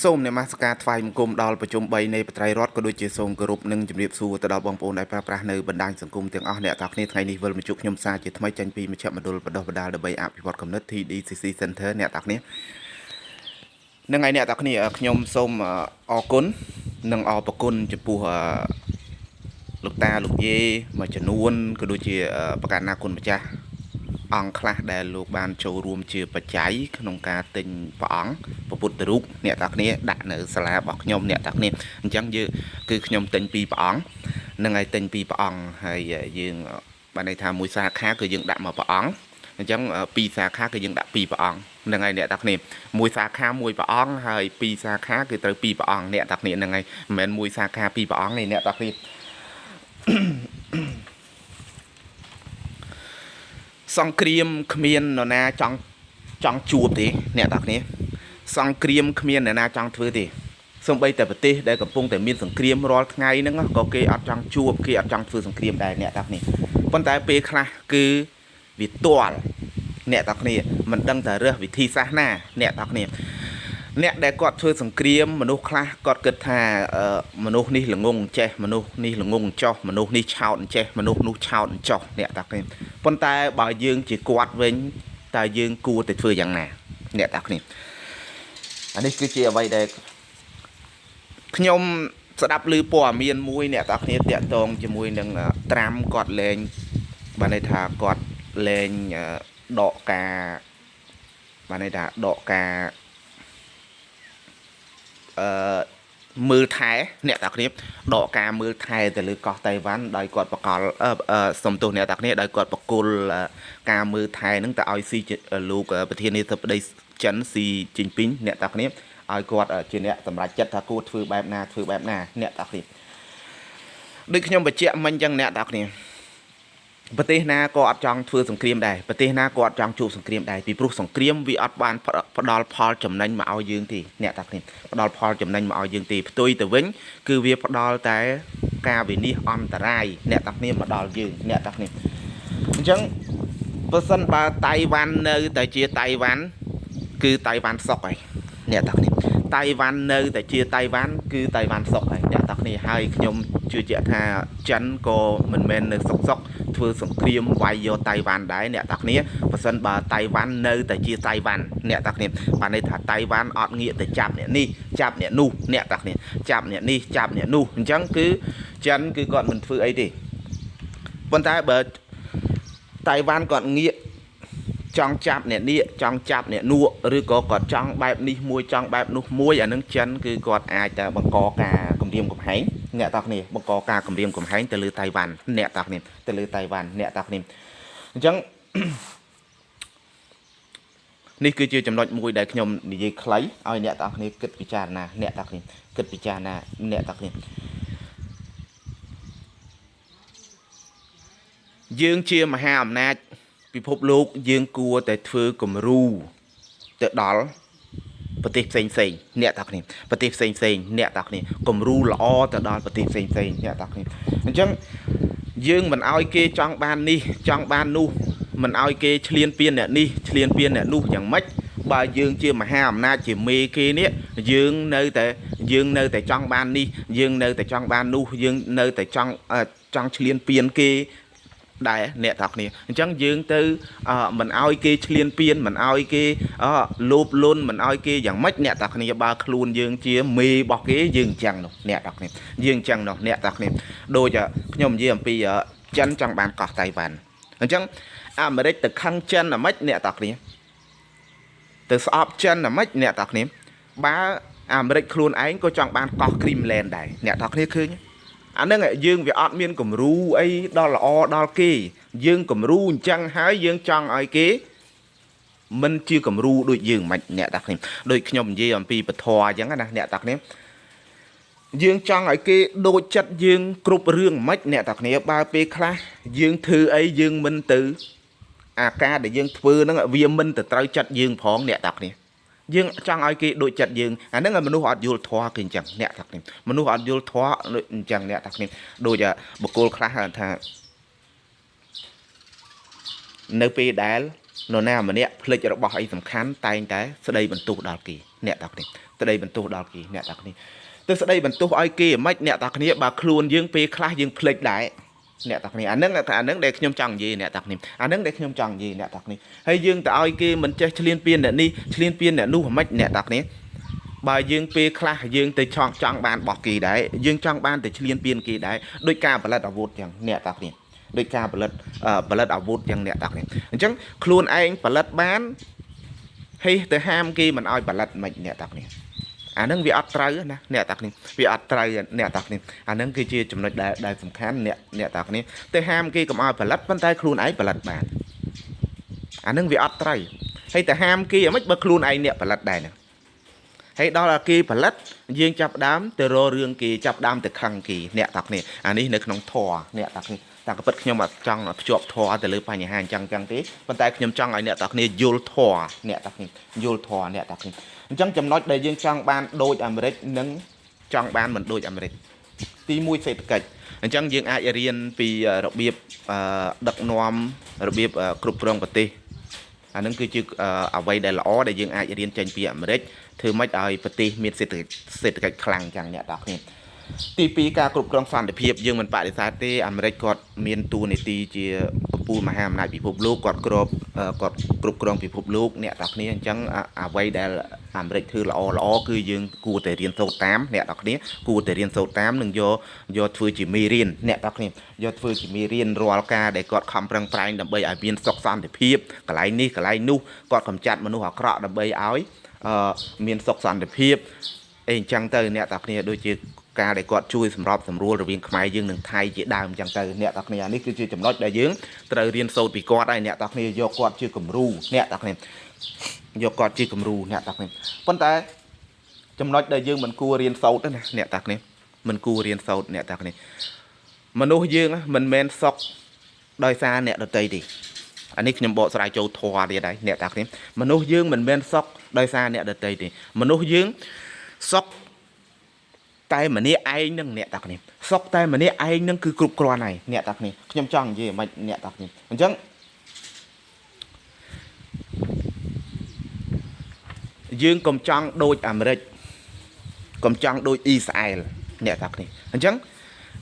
សូមនមស្ការថ្វាយបង្គំដល់ប្រជុំ3នៃបត្រៃរដ្ឋក៏ដូចជាសូមគោរពនិងជម្រាបសួរទៅដល់បងប្អូនដែលប្រើប្រាស់នៅបណ្ដាញសង្គមទាំងអស់អ្នកទាំងគ្នាថ្ងៃនេះវិលមកជួបខ្ញុំសារជាថ្មីចេញពីមជ្ឈមណ្ឌលបណ្ដុះបណ្ដាលដើម្បីអភិវឌ្ឍគំនិត TDCC Center អ្នកទាំងគ្នានឹងឯអ្នកទាំងគ្នាខ្ញុំសូមអរគុណនិងអរព្រគុណចំពោះលោកតាលោកយាយមួយចំនួនក៏ដូចជាប្រកាសណាគុណម្ចាស់អង្គខ្លះដែលលោកបានចូលរួមជាបច្ច័យក្នុងការទិញព្រះអង្គព្រះពុទ្ធរូបអ្នកទាំងគ្នាដាក់នៅសាលារបស់ខ្ញុំអ្នកទាំងគ្នាអញ្ចឹងយើងគឺខ្ញុំទិញពីព្រះអង្គនឹងឲ្យទិញពីព្រះអង្គហើយយើងបានន័យថាមួយសាខាគឺយើងដាក់មកព្រះអង្គអញ្ចឹងពីរសាខាគឺយើងដាក់ពីរព្រះអង្គនឹងហើយអ្នកទាំងគ្នាមួយសាខាមួយព្រះអង្គហើយពីរសាខាគឺត្រូវពីរព្រះអង្គអ្នកទាំងគ្នានឹងហើយមិនមែនមួយសាខាពីរព្រះអង្គទេអ្នកទាំងគ្នាសង្គ្រាមគ្មាននរណាចង់ជួបទេអ្នកទាំងគ្នាសង្គ្រាមគ្មាននរណាចង់ធ្វើទេសូម្បីតែប្រទេសដែលកំពុងតែមានសង្គ្រាមរាល់ថ្ងៃហ្នឹងក៏គេអត់ចង់ជួបគេអត់ចង់ធ្វើសង្គ្រាមដែរអ្នកទាំងគ្នាប៉ុន្តែពេលខ្លះគឺវាទាល់អ្នកទាំងគ្នាមិនដឹងតែរើសវិធីសាស្ត្រណាអ្នកទាំងគ្នាអ្នកដែលគាត់ធ្វើសង្គ្រាមមនុស្សខ្លះគាត់គិតថាមនុស្សនេះល្ងងចេះមនុស្សនេះល្ងងចោះមនុស្សនេះឆោតចេះមនុស្សនោះឆោតចោះអ្នកទាំងគ្នាប៉ុន្តែបើយើងជាគាត់វិញតើយើងគួរតែធ្វើយ៉ាងណាអ្នកទាំងគ្នាអានេះគឺជាអ្វីដែលខ្ញុំស្ដាប់ឮព័ត៌មានមួយអ្នកទាំងគ្នាតាក់ទងជាមួយនឹងត្រាំគាត់លែងបានន័យថាគាត់លែងដកការបានន័យថាដកការមើលថែអ្នកទាំងគ្នាដកការមើលថែទៅលើកោះតៃវ៉ាន់ដោយគាត់បកលសំទោសអ្នកទាំងគ្នាដោយគាត់បកគលការមើលថែនឹងទៅឲ្យស៊ីលោកប្រធានាធិបតីចិនស៊ីជីនពីងអ្នកទាំងគ្នាឲ្យគាត់ជាអ្នកសម្រេចចិត្តថាគួរធ្វើបែបណាអ្នកទាំងគ្នាដូចខ្ញុំបញ្ជាក់មិញអញ្ចឹងអ្នកទាំងគ្នាប្រទេសណាក៏អត់ចង់ធ្វើសង្គ្រាមដែរប្រទេសណាក៏អត់ចង់ជួបសង្គ្រាមដែរពីព្រោះសង្គ្រាមវាអត់បានផ្ដល់ផលចំណេញមកឲ្យយើងទេអ្នកទាំងគ្នាផ្ដល់ផលចំណេញមកឲ្យយើងទេផ្ទុយទៅវិញគឺវាផ្ដល់តែការវិនិច្ឆ័យអន្តរាយអ្នកទាំងគ្នាមកដល់យើងអ្នកទាំងគ្នាអញ្ចឹងបើសិនបើតៃវ៉ាន់នៅតែជាតៃវ៉ាន់គឺតៃវ៉ាន់សុកហើយអ្នកទាំងគ្នាតៃវ៉ាន់នៅតែជាតៃវ៉ាន់គឺតៃវ៉ាន់សុកហើយអ្នកទាំងគ្នាហើយខ្ញុំជឿជាក់ថាចិនក៏មិនមែននៅសុកធ្វើសង្គ្រាមវាយយកតៃវ៉ាន់ដែរអ្នកទាំងគ្នាបើសិនបើតៃវ៉ាន់នៅតែជាតៃវ៉ាន់អ្នកទាំងគ្នាបានន័យថាតៃវ៉ាន់អត់ងាកទៅចាប់អ្នកនេះចាប់អ្នកនោះអ្នកទាំងគ្នាចាប់អ្នកនេះចាប់អ្នកនោះអញ្ចឹងគឺចិនគឺគាត់មិនធ្វើអីទេប៉ុន្តែបើតៃវ៉ាន់គាត់ងាកចង់ចាប់អ្នកនេះចង់ចាប់អ្នកនោះឬក៏គាត់ចង់បែបនេះមួយចង់បែបនោះមួយអានឹងចិនគឺគាត់អាចតែបង្កការគំរាមកំហែងអ្នកទាំងគ្នាបង្កការគំរាមកំហែងទៅលើតៃវ៉ាន់អ្នកទាំងគ្នាទៅលើតៃវ៉ាន់អ្នកទាំងគ្នាអញ្ចឹងនេះគឺជាចំណុចមួយដែលខ្ញុំនិយាយខ្លីឲ្យអ្នកទាំងគ្នាគិតពិចារណាអ្នកទាំងគ្នាគិតពិចារណាអ្នកទាំងគ្នាយើងជាមហាអំណាចពិភពលោកយើងគួរតែធ្វើគំរូទៅដល់ប្រទេសផ្សេងអ្នកទាំងគ្នាប្រទេសផ្សេងអ្នកទាំងគ្នាគំរូល្អទៅដល់ប្រទេសផ្សេងអ្នកទាំងគ្នាអញ្ចឹងយើងមិនអោយគេចង់បាននេះចង់បាននោះមិនអោយគេឈ្លានពានអ្នកនេះឈ្លានពានអ្នកនោះយ៉ាងម៉េចបើយើងជាមហាអំណាចជាមេគេនេះយើងនៅតែចង់បាននេះយើងនៅតែចង់បាននោះយើងនៅតែចង់ឈ្លានពានគេដែរអ្នកទាំងគ្នាអញ្ចឹងយើងទៅមិនអោយគេឈ្លានពានមិនអោយគេលោភលន់មិនអោយគេយ៉ាងម៉េចអ្នកទាំងគ្នាបើខ្លួនយើងជាមេរបស់គេយើងអញ្ចឹងនោះអ្នកទាំងគ្នាយើងអញ្ចឹងនោះអ្នកទាំងគ្នាដូចខ្ញុំនិយាយអំពីចិនចង់បានកោះតៃវ៉ាន់អញ្ចឹងអាមេរិកទៅខឹងចិនអាម៉េចអ្នកទាំងគ្នាទៅស្អប់ចិនអាម៉េចអ្នកទាំងគ្នាបើអាមេរិកខ្លួនឯងក៏ចង់បានកោះគ្រីមឡែនដែរអ្នកទាំងគ្នាឃើញអានឹងយើងវាអត់មានគំរូអីដល់ល្អដល់គេយើងគំរូអញ្ចឹងហើយយើងចង់ឲ្យគេមិនជាគំរូដូចយើងមិនអ្នកតាគ្នាដូចខ្ញុំនិយាយអំពីពធអញ្ចឹងណាអ្នកតាគ្នាយើងចង់ឲ្យគេដូចចិត្តយើងគ្រប់រឿងមិនអ្នកតាគ្នាបើពេលខ្លះយើងធ្វើអីយើងមិនទៅអាការដែលយើងធ្វើហ្នឹងវាមិនទៅត្រូវចិត្តយើងផងអ្នកតាគ្នាយើងចង់ឲ្យគេដូចចិត្តយើងអាហ្នឹងមនុស្សអត់យល់ធម៌គឺអញ្ចឹងអ្នកទាំងគ្នាមនុស្សអត់យល់ធម៌អញ្ចឹងអ្នកទាំងគ្នាដូចបុគ្គលខ្លះថានៅពេលដែលនរណាម្នាក់ភ្លេចរបស់អីសំខាន់តែងតែស្ដីបន្ទោសដល់គេ អ្នកតានេះស្ដីបន្ទោសដល់គេអ្នកតានេះទៅស្ដីបន្ទោសឲ្យគេមិនអ្នកតាគ្នាបើខ្លួនយើងពេលខ្លះយើងភ្លេចដែរអ្នកតាគ្នាអានឹងដែលខ្ញុំចង់និយាយអ្នកតាគ្នាអានឹងដែលខ្ញុំចង់និយាយអ្នកតាគ្នាហើយយើងទៅឲ្យគេមិនចេះឆ្លៀនពៀនអ្នកនេះឆ្លៀនពៀនអ្នកនោះមិនអ្នកតាគ្នាបើយើងពេលខ្លះយើងទៅចង់បានបោះគេដែរយើងចង់បានទៅឆ្លៀនពៀនគេដែរដោយការផលិតអាវុធចឹងអ្នកតាគ្នាដោយការផលិតអាវុធចឹងអ្នកតាគ្នាអញ្ចឹងខ្លួនឯងផលិតបានហេទៅហាមគេមិនឲ្យផលិតមិនអ្នកតាគ្នាអានឹងវាអត់ត្រូវណាអ្នកតាគ្នាវាអត់ត្រូវអ្នកតាគ្នាអានឹងគឺជាចំណុចដែលសំខាន់អ្នកតាគ្នាទៅហាមគេកុំឲ្យផលិតប៉ុន្តែខ្លួនឯងផលិតបានអានឹងវាអត់ត្រូវហើយទៅហាមគេអ្មិចបើខ្លួនឯងអ្នកផលិតដែរហ្នឹងហើយដល់តែគេផលិតយើងចាប់ដើមទៅរករឿងគេចាប់ដើមទៅខឹងគេអ្នកតាគ្នាអានេះនៅក្នុងធម៌អ្នកតាគ្នាតែក៏ពិតខ្ញុំអត់ចង់ភ្ជាប់ធម៌ទៅលើបញ្ហាអញ្ចឹងទេប៉ុន្តែខ្ញុំចង់ឲ្យអ្នកតាគ្នាយល់ធម៌អ្នកតាគ្នាយល់ធម៌អ្នកតាគ្នាអញ្ចឹងចំណុចដែលយើងចង់បានដូចអាមេរិកនិងចង់បានមិនដូចអាមេរិកទី1សេដ្ឋកិច្ចអញ្ចឹងយើងអាចរៀនពីរបៀបដឹកនាំរបៀបគ្រប់គ្រងប្រទេសអានឹងគឺជាអ្វីដែលល្អដែលយើងអាចរៀនចេញពីអាមេរិកធ្វើម៉េចឲ្យប្រទេសមានសេដ្ឋកិច្ចខ្លាំងចឹងអ្នកនរគ្នាទី2ការគ្រប់គ្រងសន្តិភាពយើងមិនបដិសេធទេអាមេរិកគាត់មានតួនាទីជាកំពូលមហាអំណាចពិភពលោកគាត់គ្រប់គ្រងពិភពលោកអ្នកនរគ្នាអញ្ចឹងអ្វីដែលអាមេរិកធ្វើល្អគឺយើងគួរតែរៀនសូត្រតាមអ្នកនរគ្នាគួរតែរៀនសូត្រតាមនិងយកធ្វើជាមេរៀនអ្នកនរគ្នាយកធ្វើជាមេរៀនរាល់ការដែលគាត់ខំប្រឹងប្រែងដើម្បីឲ្យមានសុខសន្តិភាពកន្លែងនេះកន្លែងនោះគាត់កម្ចាត់មនុស្សអាក្រក់ដើម្បីឲ្យមានសុខសន្តិភាពអីអញ្ចឹងទៅអ្នកនរគ្នាដូចជាការដែលគាត់ជួយសម្របសម្រួលរវាងខ្មែរយើងនិងថៃជាដើមអញ្ចឹងទៅអ្នកនរគ្នានេះគឺជាចំណុចដែលយើងត្រូវរៀនសូត្រពីគាត់ហើយអ្នកនរគ្នាយកគាត់ជាគំរូអ្នកនរគ្នាយកគាត់ជាគំរូអ្នកនរគ្នាប៉ុន្តែចំណុចដែលយើងមិនគួររៀនសូត្រទេណាអ្នកនរគ្នាមិនគួររៀនសូត្រអ្នកនរគ្នាមនុស្សយើងមិនមែនសុខដោយសារអ្នកដទៃទេអានេះខ្ញុំបកស្រាយចូលធម៌ទៀតហើយអ្នកនរគ្នាមនុស្សយើងមិនមែនសុខដោយសារអ្នកដទៃទេមនុស្សយើងសុខតែម្នាក់ឯងនឹងអ្នកតាគ្នាសុខតែម្នាក់ឯងនឹងគឺគ្រប់គ្រាន់ហើយអ្នកតាគ្នាខ្ញុំចង់និយាយមិនអ្នកតាគ្នាអញ្ចឹងយើងកុំចង់ដូចអាមេរិកកុំចង់ដូចអ៊ីស្រាអែលអ្នកតាគ្នាអញ្ចឹង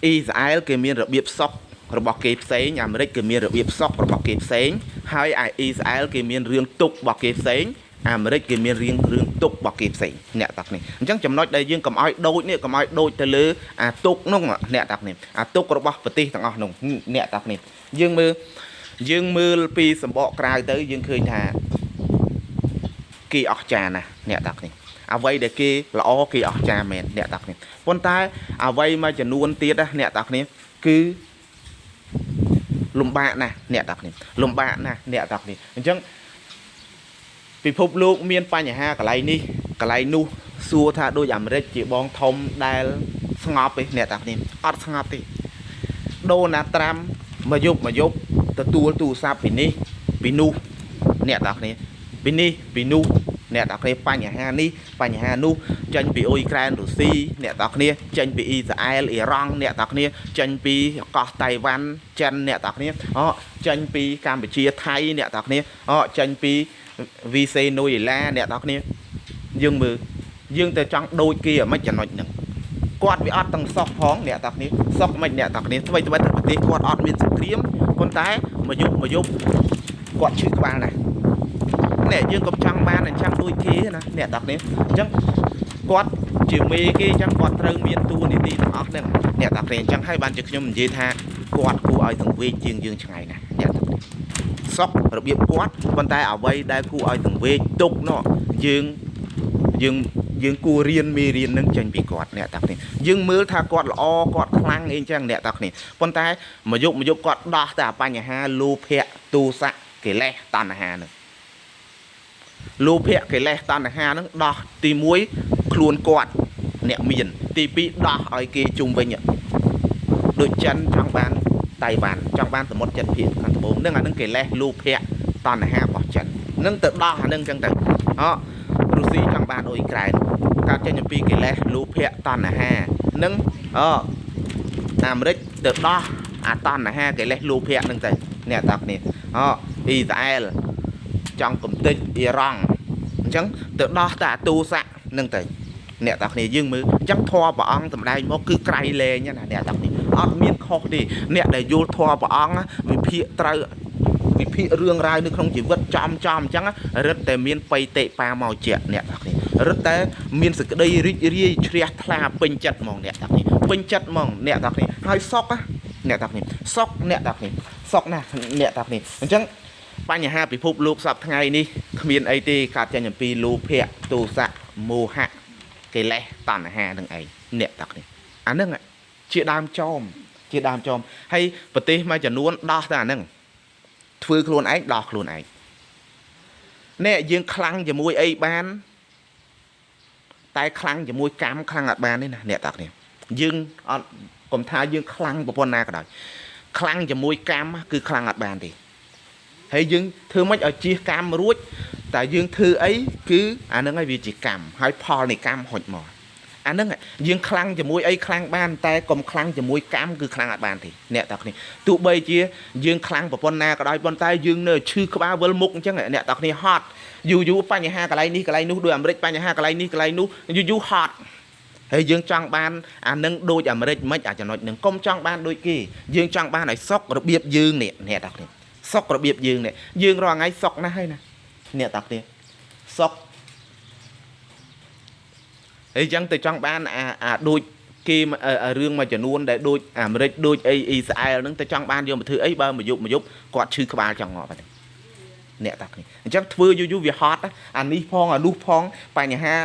អ៊ីស្រាអែលគេមានរបៀបសុខរបស់គេផ្សេងអាមេរិកគេមានរបៀបសុខរបស់គេផ្សេងហើយឯអ៊ីស្រាអែលគេមានរឿងទុករបស់គេផ្សេងអាមេរិកគេមានរឿងទុករបស់គេផ្សេងអ្នកតាគ្នាអញ្ចឹងចំណុចដែលយើងកុំឲ្យដូចនេះកុំឲ្យដូចទៅលើអាទុកនោះអ្នកតាគ្នាអាទុករបស់ប្រទេសទាំងអស់នោះអ្នកតាគ្នាយើងមើលពីសម្បកក្រៅទៅយើងឃើញថាគេអស្ចារ្យណាស់អ្នកតាគ្នាអ្វីដែលគេល្អគេអស្ចារ្យមែនអ្នកតាគ្នាប៉ុន្តែអ្វីមួយចំនួនទៀតណាអ្នកតាគ្នាគឺលំបាកណាស់អ្នកតាគ្នាលំបាកណាស់អ្នកតាគ្នាអញ្ចឹងពិភពលោកមានបញ្ហាកន្លែងនេះកន្លែងនោះសួរថាដូចអាមេរិកជាបងធំដែលស្ងប់ទេអ្នកតាគ្នាអត់ស្ងប់ទេដូណាល់ត្រាំមកយប់ទទួលទូរស័ព្ទពីនេះពីនោះអ្នកតាគ្នាពីនេះពីនោះអ្នកតាគ្នាបញ្ហានេះបញ្ហានោះចេញពីអ៊ុយក្រែនរុស្ស៊ីអ្នកតាគ្នាចេញពីអ៊ីស្រាអែលអ៊ីរ៉ង់អ្នកតាគ្នាចេញពីកោះតៃវ៉ាន់ចិនអ្នកតាគ្នាចេញពីកម្ពុជាថៃអ្នកតាគ្នាចេញពីវីសេណូអេឡាអ្នកនរគ្នាយើងមើលយើងទៅចង់ដូចគេអាមិនចំណុចហ្នឹងគាត់វាអត់ទាំងសោះផងអ្នកនរគ្នាសោះមិនអ្នកនរគ្នាថ្មីប្រទេសគាត់អត់មានសង្គ្រាមប៉ុន្តែមកយប់គាត់ឈឺក្បាលណាស់អ្នកយើងកុំចង់បានអញ្ចឹងដូចគេណាអ្នកនរគ្នាអញ្ចឹងគាត់ជាមេគេអញ្ចឹងគាត់ត្រូវមានតួនាទីទាំងអស់ហ្នឹងអ្នកនរគ្នាអញ្ចឹងហើយបានជាខ្ញុំនិយាយថាគាត់គួរឲ្យសង្វេគជាងយើងឆ្ងាយណាស់អ្នកនរគ្នាសុខរបៀបគាត់ប៉ុន្តែអ្វីដែលគួរឲ្យសង្វេគទុកនោះយើងគួររៀនមេរៀននឹងចេញពីគាត់អ្នកតាគ្នាយើងមើលថាគាត់ល្អគាត់ខ្លាំងអីចឹងអ្នកតាគ្នាប៉ុន្តែមកយប់គាត់ដោះតែបញ្ហាលោភៈទោសៈកិលេសតណ្ហានឹងលោភៈកិលេសតណ្ហានឹងដោះទី1ខ្លួនគាត់អ្នកមានទី2ដោះឲ្យគេជុំវិញដូចចិនចង់បានតៃវ៉ាន់ចង់បានសមុទ្រចិនភាគខាងត្បូងនឹងអានឹងកិលេសលោភៈតណ្ហារបស់ចិននឹងទៅដោះអានឹងចឹងទៅរុស្ស៊ីចង់បានអ៊ុយក្រែនកើតចេញពីកិលេសលោភៈតណ្ហានឹងអាមេរិកទៅដោះអាតណ្ហាកិលេសលោភៈនឹងទៅអ្នកតាគ្នាអ៊ីស្រាអែលចង់កំទេចអ៊ីរ៉ង់អញ្ chẳng tự đo tạ tu sạ nâng tay nè tạc này dương mới chẳng thoa bà ông tầm đây mà cứ cày lê nha nè tạc này ọt miên khó đi nè để vô thoa bà ông á vì phía trời vì phía rương rai nước không chỉ vứt chom chom chẳng á rất tệ miên pay tệ pa màu chẹt nè tạc này rất tệ miên sự đây ri chia thla pin chặt mong nè tạc này pin chặt mong nè tạc này hai sóc á nè tạc này sóc nè tạc này sóc nè tạc này chẳngปัญหาพิภพลูกสับไงนี่เมียนไอตีขาดใจอย่างปีลูเพียตูสะโมหะเกลตันหาดังไอเนี่ยตักนี่อันนึงอ่ะเชี่ยดามจอมให้ปฏิมาจะนวลดอกแต่อันนึงฟื้นโคลนไอดอกโคลนไอเนี่ยยังคลังจะมวยไอบ้านแต่คลังจะมวยกำคลังอัดบ้านนี่นะเนี่ยตักนี่ยังกลมท้ายังคลังปปนาก็ได้คลังจะมวยกำคือคลังอัดบ้านดิhay dương thư mấy ở chia cam ruột tại dương thư ấy cứ anh nói vì chỉ cam hay pho này cam hột mỏ anh nói dương khăn cho mũi ấy khăn ban tay còn khăn cho mũi cam cứ khăn ở bàn thì nè tao này tụ bây chia dương khăn của con na cái đôi con tay dương nơi chư có ba vơ mục chứ nè tao này hot dù pa nhà ha cái này nú đuôi Americ pa nhà ha cái này nú dù hot hay dương trang ban anh nâng đôi Americ mấy à cho nói nâng công trang ban đôi kia dương trang ban này sốc rồi biệp dương nè tao này sócระเบียบยืงเนี่ยยืงรอไงสอกนะให้นะเนี่ยตักเนี่ยสอกไอ้จังแต่จังบ้านโดยเกมเรื่องมาจะนวลได้โดยมันได้โดยไอ้อิสราเอลนั่งแต่จังบ้านโยมมาถือไอ้บ้านมายุบกอดชื่อขบาจังงอไปเนี่ยตักนี่จังฟื้นยูวิฮอตนะอันนี้พองลูกพองไปอย่างห้า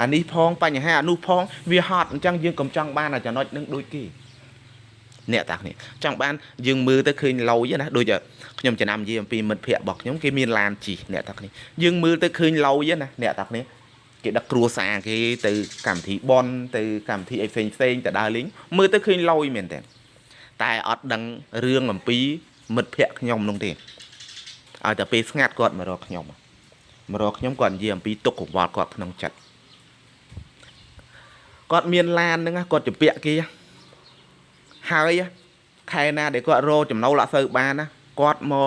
อันนี้พองไปอย่างห้าลูกพองวิฮอตจังยืงกับจังบ้านอาจจะน้อยนึงโดยกี่เนี่ยตักนี่จังบ้านยืงมือตะคืนเราเยอะนะโดยจะยมจะนำยี่ปีมันเพียบอกยมกี่มีลานจีเนี่ยตักนี้ยืงมือตะคืนเราเยอะนะเนี่ยตักนี้กี่ดักครัวสากี่từ cảm thị bon từ cảm thịไอ้เซ็งแต่ดาลิงมือตะคืนเราเหมือนแต่อดดังเรื่องลำปีมันเพียยมลงทีเอาแต่ปีงัดก่อนมารอขยมก่อนยี่ปีตกของวอดก่อนน้องจัดก่อนมีลานนึงก่อนจะเปียกี่หายใครน่าเดี๋ยวก็โรจำเนาละเสือบ้านนะกอดมอ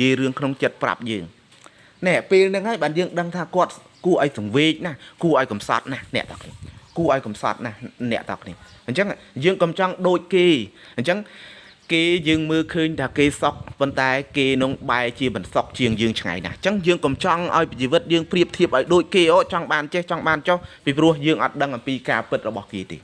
ยีเรื่องขนมจัดปรับยืงเนี่ยปีนึงให้บันยืงดังท่ากอดกู้ไอ้สงเวกนะกู้ไอ้กำซัดนะเนี่ยตักนี่กู้ไอ้กำซัดนะเนี่ยตักนี่อันจังยืงกำจังโดยกีอันจังกียืงมือคืนถ้ากีซอกบนตายกีนงใบจีบันซอกเชียงยืงไงนะจังยืงกำจังไอ้จีวัดยืงเปรียบเทียบไอ้โดยกีโอ้จังบานเจ้าจังบานเจ้าปีปลัวยืงอัดดังปีกาเปิดระบอกกีติ